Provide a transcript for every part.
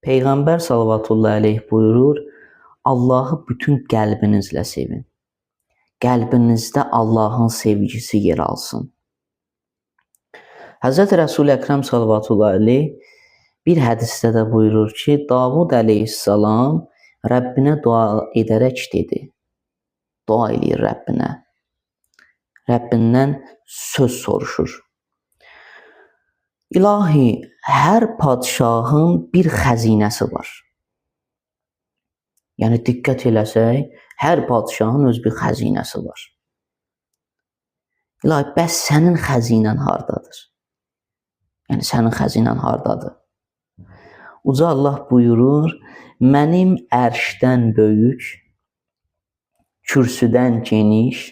Peyğəmbər sallallahu əleyhi buyurur, Allahı bütün qəlbinizlə sevin. Qəlbinizdə Allahın sevgisi yer alsın. Həzrət Rəsul Əkrəm sallallahu əleyhi bir hədisdə də buyurur ki, Davud əleyhissalam Rəbbinə dua edərək dedi. Dua eləyir Rəbbinə. Rəbbindən söz soruşur. İlahi, hər padşahın bir xəzinəsi var. Yəni, diqqət eləsək, hər padşahın öz bir xəzinəsi var. İlahi, bəs sənin xəzinən hardadır? Yəni, sənin xəzinən hardadır? Uca Allah buyurur, mənim ərşdən böyük, kürsüdən geniş,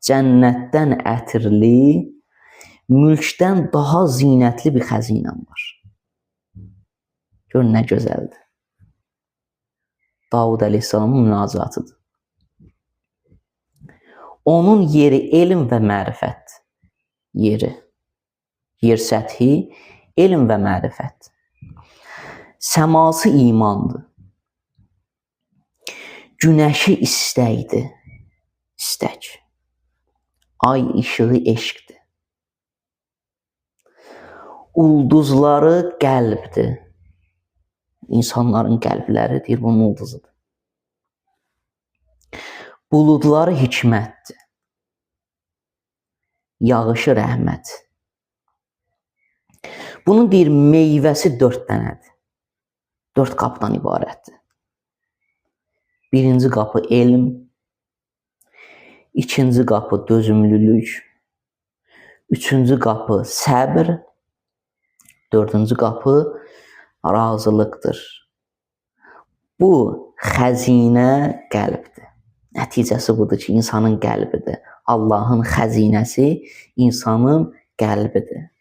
cənnətdən ətirli, mülkdən daha zinətli bir xəzinəm var. Gör, nə gözəldir. Davud əleyhissalamın münacatıdır. Onun yeri elm və mərifət yeri. Yer səthi elm və mərifət. Səması imandır. Günəşi istəkdir. İstək. Ay işığı eşqdir. Ulduzları qəlbdir. İnsanların qəlbləri deyir, bunun ulduzudur. Buludları hikmətdir. Yağışı rəhmət. Bunun deyir, meyvəsi 4 dənədir. 4 qapıdan ibarətdir. Birinci qapı elm, ikinci qapı dözümlülük, üçüncü qapı səbr, dördüncü qapı razılıqdır. Bu xəzinə qəlbdir. Nəticəsi budur ki, insanın qəlbidir. Allahın xəzinəsi insanın qəlbidir.